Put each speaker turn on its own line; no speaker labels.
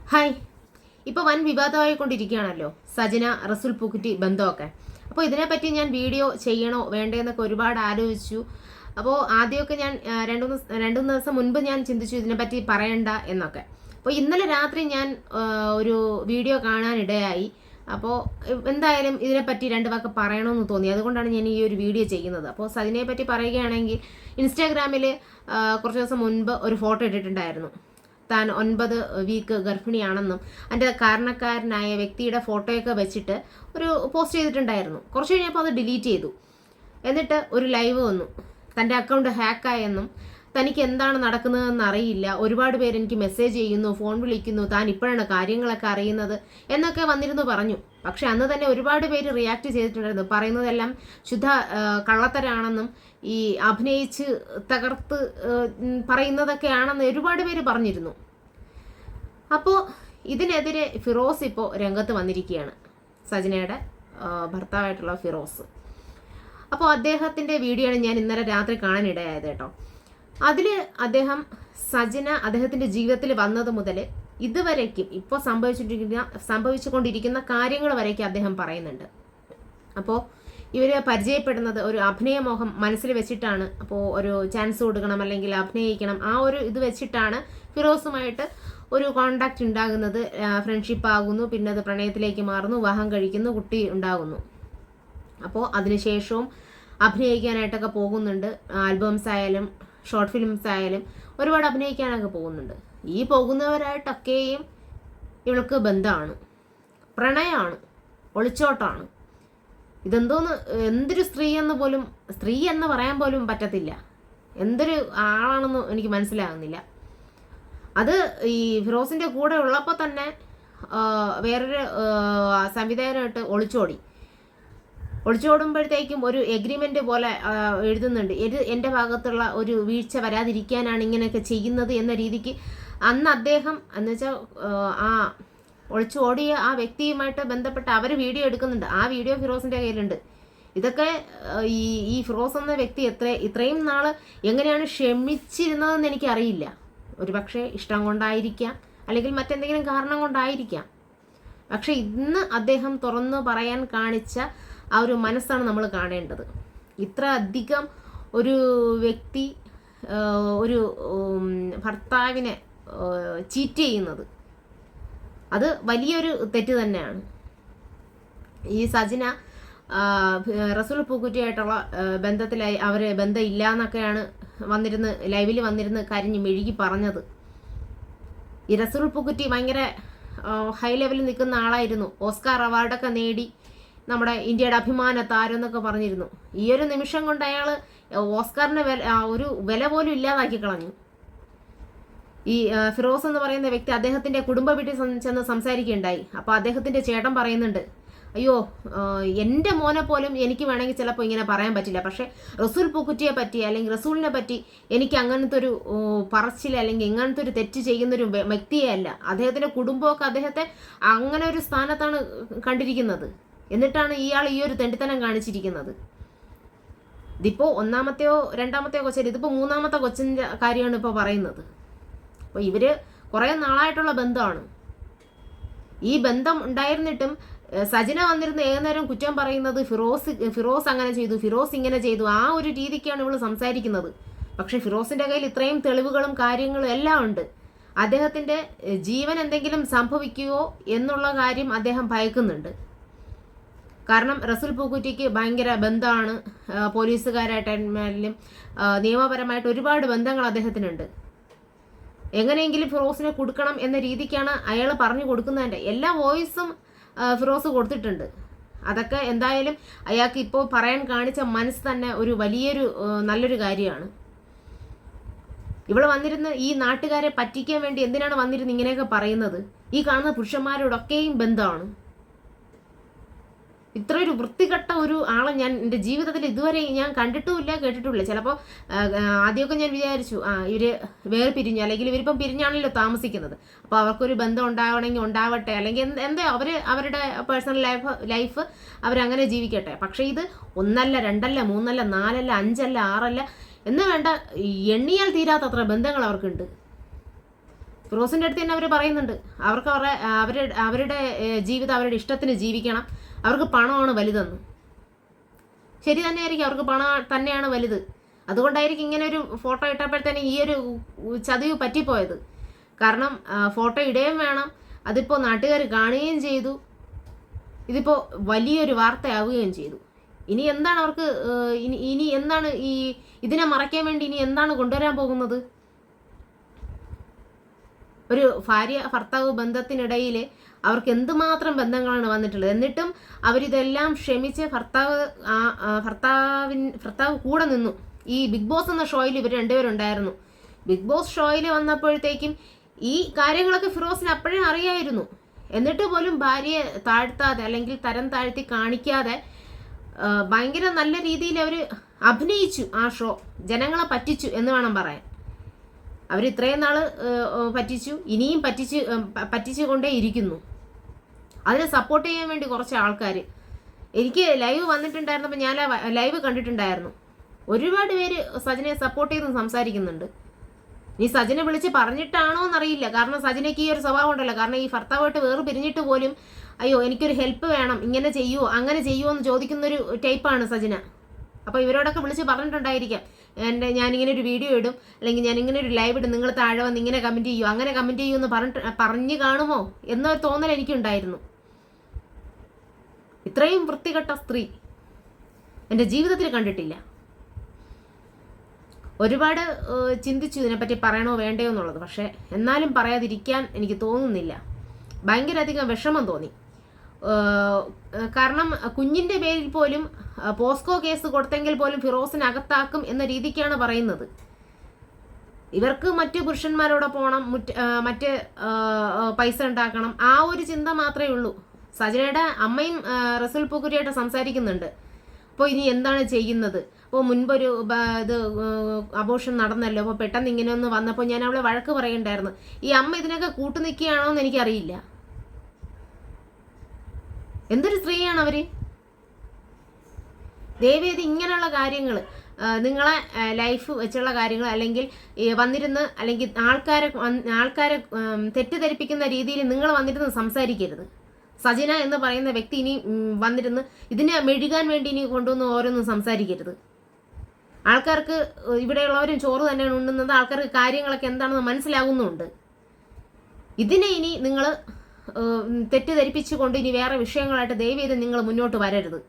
Hi. ഇപ്പോൾ വൻ വിവാദമായിക്കൊണ്ടിരിക്കുകയാണല്ലോ സജന റസുൽ പൂക്കുറ്റി ബന്ധമൊക്കെ. അപ്പോൾ ഇതിനെപ്പറ്റി ഞാൻ വീഡിയോ ചെയ്യണോ വേണ്ടേന്നൊക്കെ ഒരുപാട് ആലോചിച്ചു. അപ്പോൾ ആദ്യമൊക്കെ ഞാൻ രണ്ടു മൂന്ന് ദിവസം മുൻപ് ഞാൻ ചിന്തിച്ചു ഇതിനെപ്പറ്റി പറയണ്ട എന്നൊക്കെ. അപ്പോൾ ഇന്നലെ രാത്രി ഞാൻ ഒരു വീഡിയോ കാണാനിടയായി. അപ്പോൾ എന്തായാലും ഇതിനെപ്പറ്റി രണ്ട് വാക്ക് പറയണമെന്ന് തോന്നി. അതുകൊണ്ടാണ് ഞാൻ ഈ ഒരു വീഡിയോ ചെയ്യുന്നത്. അപ്പോൾ സജനയെ പറ്റി പറയുകയാണെങ്കിൽ ഇൻസ്റ്റാഗ്രാമിൽ കുറച്ച് ദിവസം മുൻപ് ഒരു ഫോട്ടോ ഇട്ടിട്ടുണ്ടായിരുന്നു. താൻ 9 വീക്ക് ഗർഭിണിയാണെന്നും അതിൻ്റെ കാരണക്കാരനായ വ്യക്തിയുടെ ഫോട്ടോയൊക്കെ വെച്ചിട്ട് ഒരു പോസ്റ്റ് ചെയ്തിട്ടുണ്ടായിരുന്നു. കുറച്ച് കഴിഞ്ഞപ്പോൾ അത് ഡിലീറ്റ് ചെയ്തു. എന്നിട്ട് ഒരു ലൈവ് വന്നു. തൻ്റെ അക്കൗണ്ട് ഹാക്കായെന്നും തനിക്ക് എന്താണ് നടക്കുന്നതെന്ന് അറിയില്ല, ഒരുപാട് പേര് എനിക്ക് മെസ്സേജ് ചെയ്യുന്നു, ഫോൺ വിളിക്കുന്നു, താൻ ഇപ്പോഴാണ് കാര്യങ്ങളൊക്കെ അറിയുന്നത് എന്നൊക്കെ വന്നിരുന്നു പറഞ്ഞു. പക്ഷെ അന്ന് തന്നെ ഒരുപാട് പേര് റിയാക്ട് ചെയ്തിട്ടുണ്ടായിരുന്നു. പറയുന്നതെല്ലാം ശുദ്ധ കള്ളത്തരാണെന്നും ഈ അഭിനയിച്ച് തകർത്ത് പറയുന്നതൊക്കെയാണെന്ന് ഒരുപാട് പേര് പറഞ്ഞിരുന്നു. അപ്പോൾ ഇതിനെതിരെ ഫിറോസ് ഇപ്പോൾ രംഗത്ത് വന്നിരിക്കുകയാണ്, സജനയുടെ ഭർത്താവായിട്ടുള്ള ഫിറോസ്. അപ്പോൾ അദ്ദേഹത്തിൻ്റെ വീഡിയോ ആണ് ഞാൻ ഇന്നലെ രാത്രി കാണാനിടയായത് കേട്ടോ. അതിൽ അദ്ദേഹം സജന അദ്ദേഹത്തിൻ്റെ ജീവിതത്തിൽ വന്നത് മുതൽ ഇതുവരേക്കും ഇപ്പോൾ സംഭവിച്ചുകൊണ്ടിരിക്കുന്ന കാര്യങ്ങൾ വരേക്കും അദ്ദേഹം പറയുന്നുണ്ട്. അപ്പോൾ ഇവർ പരിചയപ്പെടുന്നത് ഒരു അഭിനയമോഹം മനസ്സിൽ വെച്ചിട്ടാണ്. അപ്പോൾ ഒരു ചാൻസ് കൊടുക്കണം അല്ലെങ്കിൽ അഭിനയിക്കണം, ആ ഒരു ഇത് വെച്ചിട്ടാണ് ഫിറോസുമായിട്ട് ഒരു കോണ്ടാക്റ്റ് ഉണ്ടാകുന്നത്. ഫ്രണ്ട്ഷിപ്പ് ആകുന്നു, പിന്നെ അത് പ്രണയത്തിലേക്ക് മാറുന്നു, വിവാഹം കഴിക്കുന്നു, കുട്ടി ഉണ്ടാകുന്നു. അപ്പോൾ അതിനുശേഷവും അഭിനയിക്കാനായിട്ടൊക്കെ പോകുന്നുണ്ട്. ആൽബംസ് ആയാലും ഷോർട്ട് ഫിലിംസ് ആയാലും ഒരുപാട് അഭിനയിക്കാനൊക്കെ പോകുന്നുണ്ട്. ഈ പോകുന്നവരായിട്ടൊക്കെയും ഇവൾക്ക് ബന്ധമാണ്, പ്രണയമാണ്, ഒളിച്ചോട്ടാണ്. ഇതെന്തോന്ന്, എന്തൊരു സ്ത്രീ എന്ന് പറയാൻ പോലും പറ്റത്തില്ല. എന്തൊരു ആളാണെന്ന് എനിക്ക് മനസ്സിലാകുന്നില്ല. അത് ഈ ഫിറോസിൻ്റെ കൂടെ ഉള്ളപ്പോൾ തന്നെ വേറൊരു സംവിധായകനായിട്ട് ഒളിച്ചോടുമ്പോഴത്തേക്കും ഒരു എഗ്രിമെൻ്റ് പോലെ എഴുതുന്നുണ്ട്. എൻ്റെ ഭാഗത്തുള്ള ഒരു വീഴ്ച വരാതിരിക്കാനാണ് ഇങ്ങനെയൊക്കെ ചെയ്യുന്നത് എന്ന രീതിക്ക് അന്ന് അദ്ദേഹം എന്ന് വെച്ചാൽ ആ ഒളിച്ചോടിയ ആ വ്യക്തിയുമായിട്ട് ബന്ധപ്പെട്ട് അവർ വീഡിയോ എടുക്കുന്നുണ്ട്. ആ വീഡിയോ ഫിറോസിൻ്റെ കയ്യിലുണ്ട്. ഇതൊക്കെ ഈ ഫിറോസ് എന്ന വ്യക്തി ഇത്രയും നാൾ എങ്ങനെയാണ് ക്ഷമിച്ചിരുന്നതെന്ന് എനിക്കറിയില്ല. ഒരു പക്ഷേ ഇഷ്ടം കൊണ്ടായിരിക്കാം, അല്ലെങ്കിൽ മറ്റെന്തെങ്കിലും കാരണം കൊണ്ടായിരിക്കാം. പക്ഷെ ഇന്ന് അദ്ദേഹം തുറന്നു പറയാൻ കാണിച്ച ആ ഒരു മനസ്സാണ് നമ്മൾ കാണേണ്ടത്. ഇത്ര അധികം ഒരു വ്യക്തി ഒരു ഭർത്താവിനെ ചീറ്റ് ചെയ്യുന്നത് അത് വലിയൊരു തെറ്റ് തന്നെയാണ്. ഈ സജന റസുൽ പൂക്കുറ്റിയായിട്ടുള്ള ബന്ധത്തിലായി അവർ ബന്ധമില്ല എന്നൊക്കെയാണ് ലൈവിൽ വന്നിരുന്ന് കരിഞ്ഞ് മെഴുകി പറഞ്ഞത്. ഈ റസുൽ പൂക്കുറ്റി ഭയങ്കര ഹൈ ലെവലിൽ നിൽക്കുന്ന ആളായിരുന്നു. ഓസ്കാർ അവാർഡൊക്കെ നേടി നമ്മുടെ ഇന്ത്യയുടെ അഭിമാന താരം എന്നൊക്കെ പറഞ്ഞിരുന്നു. ഈ ഒരു നിമിഷം കൊണ്ട് അയാൾ ഓസ്കാറിന് ഒരു വില പോലും ഇല്ലാതാക്കി കളഞ്ഞു. ഈ ഫിറോസ് എന്ന് പറയുന്ന വ്യക്തി അദ്ദേഹത്തിൻ്റെ കുടുംബ വീട്ടിൽ ചെന്ന് സംസാരിക്കുകയുണ്ടായി. അപ്പോൾ അദ്ദേഹത്തിൻ്റെ ചേട്ടൻ പറയുന്നുണ്ട്, അയ്യോ എൻ്റെ മോനെ പോലും എനിക്ക് വേണമെങ്കിൽ ചിലപ്പോൾ ഇങ്ങനെ പറയാൻ പറ്റില്ല, പക്ഷേ റസൂൽ പൂക്കുറ്റിയെ പറ്റി അല്ലെങ്കിൽ റസൂലിനെ പറ്റി എനിക്ക് അങ്ങനത്തെ ഒരു പറച്ചിൽ അല്ലെങ്കിൽ ഇങ്ങനത്തെ ഒരു തെറ്റ് ചെയ്യുന്നൊരു വ്യക്തിയെ അല്ല. അദ്ദേഹത്തിൻ്റെ കുടുംബമൊക്കെ അദ്ദേഹത്തെ അങ്ങനെ ഒരു സ്ഥാനത്താണ് കണ്ടിരിക്കുന്നത്. എന്നിട്ടാണ് ഇയാൾ ഈ ഒരു തെണ്ടിത്തനം കാണിച്ചിരിക്കുന്നത്. ഇതിപ്പോൾ ഒന്നാമത്തെയോ രണ്ടാമത്തെയോ കൊച്ചല്ല, ഇതിപ്പോൾ മൂന്നാമത്തെ കൊച്ചിൻ്റെ കാര്യമാണ് ഇപ്പോൾ പറയുന്നത്. അപ്പോൾ ഇവർ കുറേ നാളായിട്ടുള്ള ബന്ധമാണ്. ഈ ബന്ധം ഉണ്ടായിരുന്നിട്ടും സജന വന്നിരുന്ന് ഏതുനേരം കുറ്റം പറയുന്നത് ഫിറോസ് അങ്ങനെ ചെയ്തു, ഫിറോസ് ഇങ്ങനെ ചെയ്തു, ആ ഒരു രീതിക്കാണ് ഇവൾ സംസാരിക്കുന്നത്. പക്ഷെ ഫിറോസിൻ്റെ കയ്യിൽ ഇത്രയും തെളിവുകളും കാര്യങ്ങളും എല്ലാം ഉണ്ട്. അദ്ദേഹത്തിൻ്റെ ജീവൻ എന്തെങ്കിലും സംഭവിക്കുമോ എന്നുള്ള കാര്യം അദ്ദേഹം ഭയക്കുന്നുണ്ട്. കാരണം റസുൽ പൂക്കുറ്റിക്ക് ഭയങ്കര ബന്ധമാണ്, പോലീസുകാരായിട്ടായാലും നിയമപരമായിട്ട് ഒരുപാട് ബന്ധങ്ങൾ അദ്ദേഹത്തിനുണ്ട്. എങ്ങനെയെങ്കിലും ഫിറോസിനെ കൊടുക്കണം എന്ന രീതിക്കാണ് അയാൾ പറഞ്ഞു കൊടുക്കുന്നതിൻ്റെ എല്ലാ വോയിസും ഫിറോസ് കൊടുത്തിട്ടുണ്ട്. അതൊക്കെ എന്തായാലും അയാൾക്ക് ഇപ്പോൾ പറയാൻ കാണിച്ച മനസ്സ് തന്നെ ഒരു വലിയൊരു നല്ലൊരു കാര്യമാണ്. ഇവിടെ വന്നിരുന്ന് ഈ നാട്ടുകാരെ പറ്റിക്കാൻ വേണ്ടി എന്തിനാണ് വന്നിരുന്ന് ഇങ്ങനെയൊക്കെ പറയുന്നത്? ഈ കാണുന്ന പുരുഷന്മാരോടൊക്കെയും ബന്ധമാണ്. ഇത്ര ഒരു വൃത്തികെട്ട ഒരു ആളെ ഞാൻ എൻ്റെ ജീവിതത്തിൽ ഇതുവരെ ഞാൻ കണ്ടിട്ടുമില്ല, കേട്ടിട്ടുമില്ല. ചിലപ്പോൾ ആദ്യമൊക്കെ ഞാൻ വിചാരിച്ചു ഇവർ വേറെ പിരിഞ്ഞു, അല്ലെങ്കിൽ ഇവരിപ്പം പിരിഞ്ഞാണല്ലോ താമസിക്കുന്നത്, അപ്പോൾ അവർക്കൊരു ബന്ധം ഉണ്ടാവണമെങ്കിൽ ഉണ്ടാവട്ടെ, അല്ലെങ്കിൽ എന്താ അവരുടെ പേഴ്സണൽ ലൈഫ് അവരങ്ങനെ ജീവിക്കട്ടെ. പക്ഷേ ഇത് 1 2 3 4 5 6 എന്ന് വേണ്ട, എണ്ണിയാൽ തീരാത്തത്ര ബന്ധങ്ങൾ അവർക്കുണ്ട്. ഫിറോസിൻ്റെ അടുത്ത് തന്നെ അവർ പറയുന്നുണ്ട്, അവർക്ക് അവരുടെ ജീവിതം അവരുടെ ഇഷ്ടത്തിന് ജീവിക്കണം, അവർക്ക് പണമാണ് വലുതെന്ന്. ശരി തന്നെയായിരിക്കും, അവർക്ക് പണം തന്നെയാണ് വലുത്. അതുകൊണ്ടായിരിക്കും ഇങ്ങനെ ഒരു ഫോട്ടോ ഇട്ടപ്പോഴത്തേനും ഈ ഒരു ചതിവ് പറ്റിപ്പോയത്. കാരണം ഫോട്ടോ ഇടുകയും വേണം, അതിപ്പോൾ നാട്ടുകാർ കാണുകയും ചെയ്തു, ഇതിപ്പോൾ വലിയൊരു വാർത്തയാവുകയും ചെയ്തു. ഇനി എന്താണ് അവർക്ക് ഇനി എന്താണ് ഇതിനെ മറയ്ക്കാൻ വേണ്ടി ഇനി എന്താണ് കൊണ്ടുവരാൻ പോകുന്നത്? ഒരു ഭാര്യ ഭർത്താവ് ബന്ധത്തിനിടയിൽ അവർക്ക് എന്തുമാത്രം ബന്ധങ്ങളാണ് വന്നിട്ടുള്ളത്. എന്നിട്ടും അവരിതെല്ലാം ക്ഷമിച്ച് ഭർത്താവ് കൂടെ നിന്നു. ഈ ബിഗ് ബോസ് എന്ന ഷോയിൽ ഇവർ രണ്ടുപേരുണ്ടായിരുന്നു. ബിഗ് ബോസ് ഷോയിൽ വന്നപ്പോഴത്തേക്കും ഈ കാര്യങ്ങളൊക്കെ ഫിറോസിന് അപ്പോഴേ അറിയായിരുന്നു. എന്നിട്ട് പോലും ഭാര്യയെ താഴ്ത്താതെ അല്ലെങ്കിൽ തരം താഴ്ത്തി കാണിക്കാതെ ഭയങ്കര നല്ല രീതിയിൽ അവർ അഭിനയിച്ചു. ആ ഷോ ജനങ്ങളെ പറ്റിച്ചു എന്ന് വേണം പറയാൻ. അവർ ഇത്രയും നാൾ പറ്റിച്ചു, ഇനിയും പറ്റിച്ചുകൊണ്ടേ ഇരിക്കുന്നു. അതിനെ സപ്പോർട്ട് ചെയ്യാൻ വേണ്ടി കുറച്ച് ആൾക്കാർ, എനിക്ക് ലൈവ് വന്നിട്ടുണ്ടായിരുന്നപ്പോൾ ഞാൻ ലൈവ് കണ്ടിട്ടുണ്ടായിരുന്നു. ഒരുപാട് പേര് സജിനെ സപ്പോർട്ട് ചെയ്ത് സംസാരിക്കുന്നുണ്ട്. ഈ സജിനെ വിളിച്ച് പറഞ്ഞിട്ടാണോ എന്നറിയില്ല. കാരണം സജിനയ്ക്ക് ഈ ഒരു സ്വഭാവം ഉണ്ടല്ലോ. കാരണം ഈ ഭർത്താവായിട്ട് വേറെ പിരിഞ്ഞിട്ട് പോലും അയ്യോ എനിക്കൊരു ഹെൽപ്പ് വേണം, ഇങ്ങനെ ചെയ്യുമോ അങ്ങനെ ചെയ്യുമോ എന്ന് ചോദിക്കുന്നൊരു ടൈപ്പാണ് സജിന. അപ്പോൾ ഇവരോടൊക്കെ വിളിച്ച് പറഞ്ഞിട്ടുണ്ടായിരിക്കാം, ഞാനിങ്ങനെ ഒരു വീഡിയോ ഇടും, അല്ലെങ്കിൽ ഞാനിങ്ങനെ ഒരു ലൈവ് ഇടും, നിങ്ങൾ താഴെ വന്ന് ഇങ്ങനെ കമൻറ്റ് ചെയ്യൂ, അങ്ങനെ കമൻറ്റ് ചെയ്യൂ എന്ന് പറഞ്ഞു കാണുമോ എന്നൊരു തോന്നൽ എനിക്കുണ്ടായിരുന്നു. ഇത്രയും വൃത്തികെട്ട സ്ത്രീ എൻ്റെ ജീവിതത്തിൽ കണ്ടിട്ടില്ല. ഒരുപാട് ചിന്തിച്ചു ഇതിനെപ്പറ്റി പറയണോ വേണ്ടയോ എന്നുള്ളത്. പക്ഷേ എന്നാലും പറയാതിരിക്കാൻ എനിക്ക് തോന്നുന്നില്ല. ഭയങ്കര അധികം വിഷമം തോന്നി. കാരണം കുഞ്ഞിൻ്റെ പേരിൽ പോലും പോസ്കോ കേസ് കൊടുത്തെങ്കിൽ പോലും ഫിറോസിനെ അകത്താക്കും എന്ന രീതിക്കാണ് പറയുന്നത്. ഇവർക്ക് മറ്റു പുരുഷന്മാരോടെ പോകണം, മറ്റ് പൈസ ഉണ്ടാക്കണം, ആ ഒരു ചിന്ത മാത്രമേ ഉള്ളൂ. സജനയുടെ അമ്മയും റസൂൽ പൂക്കുരിയായിട്ട് സംസാരിക്കുന്നുണ്ട്. അപ്പോൾ ഇനി എന്താണ് ചെയ്യുന്നത്? അപ്പോൾ മുൻപൊരു അബോർഷൻ നടന്നല്ലോ, അപ്പോൾ പെട്ടെന്ന് ഇങ്ങനെ ഒന്ന് വന്നപ്പോൾ ഞാൻ അവളെ വഴക്ക് പറയുണ്ടായിരുന്നു. ഈ അമ്മ ഇതിനൊക്കെ കൂട്ടു നിൽക്കുകയാണോ എന്ന് എനിക്കറിയില്ല. എന്തൊരു സ്ത്രീയാണ് അവർ. ദയവേദി ഇങ്ങനെയുള്ള കാര്യങ്ങൾ, നിങ്ങളെ ലൈഫ് വെച്ചുള്ള കാര്യങ്ങൾ, അല്ലെങ്കിൽ വന്നിരുന്ന് അല്ലെങ്കിൽ ആൾക്കാരെ തെറ്റിദ്ധരിപ്പിക്കുന്ന രീതിയിൽ നിങ്ങൾ വന്നിരുന്ന് സംസാരിക്കരുത്. സജിന എന്ന് പറയുന്ന വ്യക്തി ഇനി വന്നിരുന്ന് ഇതിനെ മെഴുകാൻ വേണ്ടി ഇനി കൊണ്ടുവന്ന് ഓരോന്നും സംസാരിക്കരുത്. ആൾക്കാർക്ക് ഇവിടെയുള്ളവരും ചോറ് തന്നെയാണ് ഉണ്ണുന്നത്, ആൾക്കാർക്ക് കാര്യങ്ങളൊക്കെ എന്താണെന്ന് മനസ്സിലാകുന്നുണ്ട്. ഇതിനെ ഇനി നിങ്ങൾ തെറ്റിദ്ധരിപ്പിച്ചുകൊണ്ട് ഇനി വേറെ വിഷയങ്ങളായിട്ട് ദയവേദി നിങ്ങൾ മുന്നോട്ട് വരരുത്.